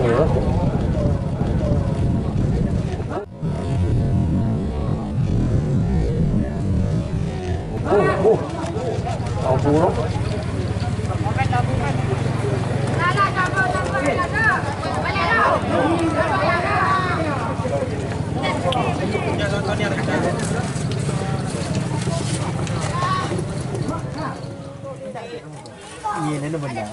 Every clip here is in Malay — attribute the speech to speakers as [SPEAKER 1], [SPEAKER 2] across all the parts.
[SPEAKER 1] ya. Tahu burung. Iya, ini benda.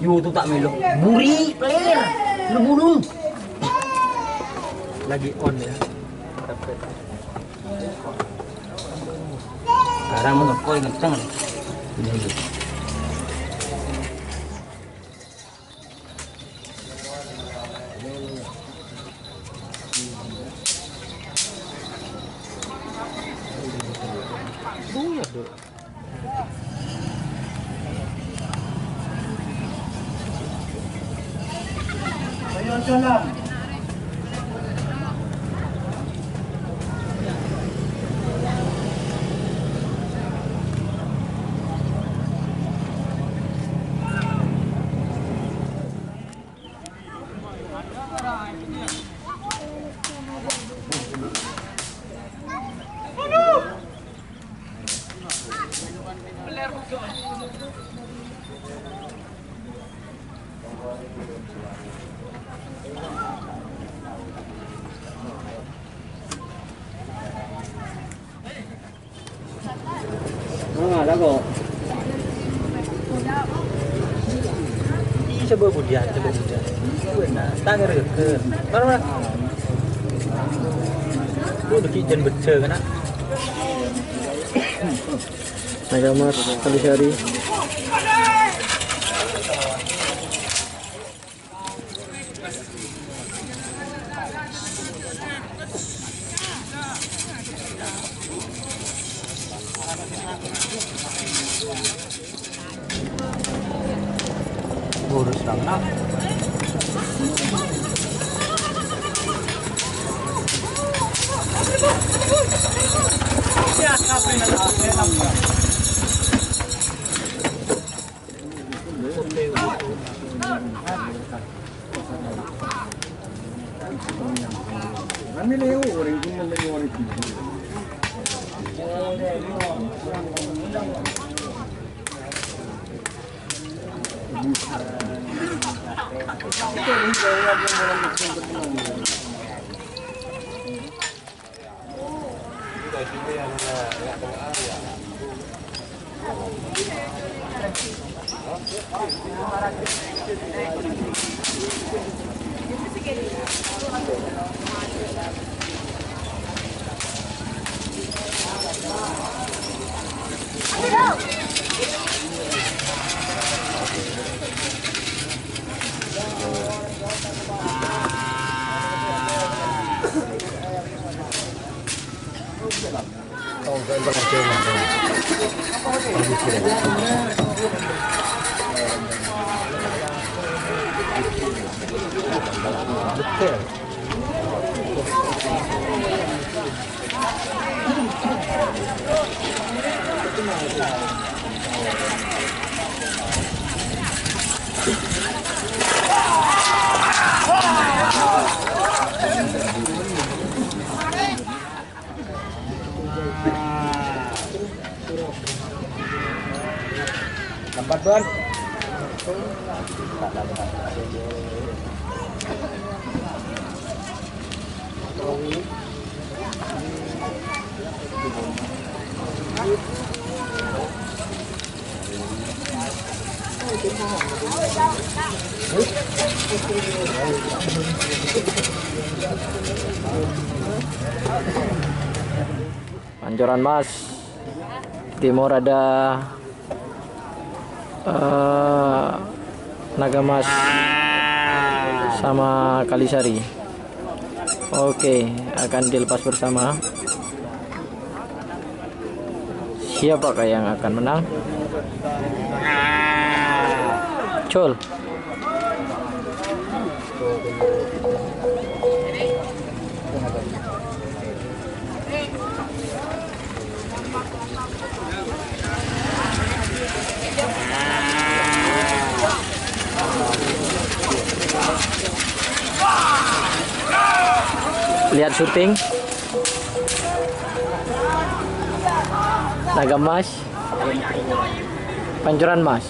[SPEAKER 1] Yo tu tak melo. Buri player. Lu bunuh. Lagi on ya. Sekarang mengekoi ngeceng. Ini. Salam. Ada kok. Ini coba budian. Nah, tangan ke. Mana? Itu udah kijen becer kan? Naga Mas Kalisari. Urus tangan. Ya, kapan ada? Kami leo orang itu mendengar orang itu. Lambat Bon. Pancoran Mas. Timur ada
[SPEAKER 2] Nagamas sama Kalisari. Oke, akan dilepas bersama. Siapakah yang akan menang? Col. Lihat syuting Nagamas Pancoran Mas.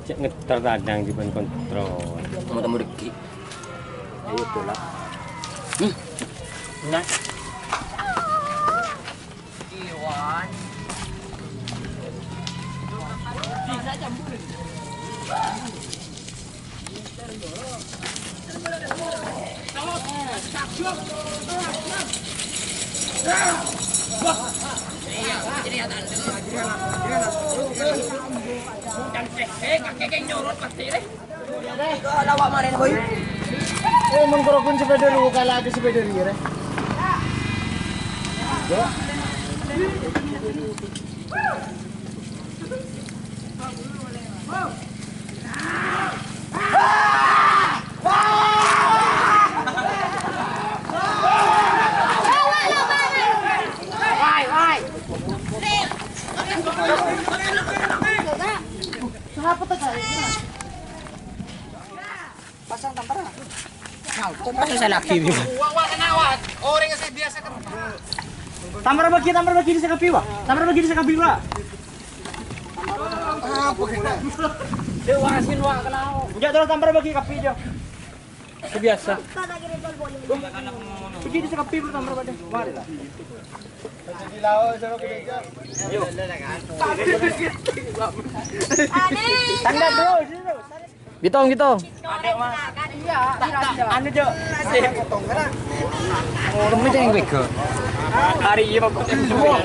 [SPEAKER 3] Cek ngetradang di ban kontrol.
[SPEAKER 1] Mau temu deki. Ayo tolak. Nah. Iwan. Bisa campurin.
[SPEAKER 4] Mengkurupun sepeda dulu kalau ada sepeda dia. Pasang tampar.
[SPEAKER 1] Pasang saya lagi.
[SPEAKER 4] Orang yang biasa kan. Tampar bagi di sekapi wa. Tampar bagi di sekapi wa. Dewa asin wa kenal. Enggak terus tampar bagi kapi dia.
[SPEAKER 3] biasa.
[SPEAKER 4] Begini sa kapi bro, tamar ba deh? Mari lah. Tanda bro, sini bro.
[SPEAKER 2] Gitong, gitong.
[SPEAKER 4] Anu jo.
[SPEAKER 1] Kamu jangan gue ke.
[SPEAKER 4] Hari iya mah semua.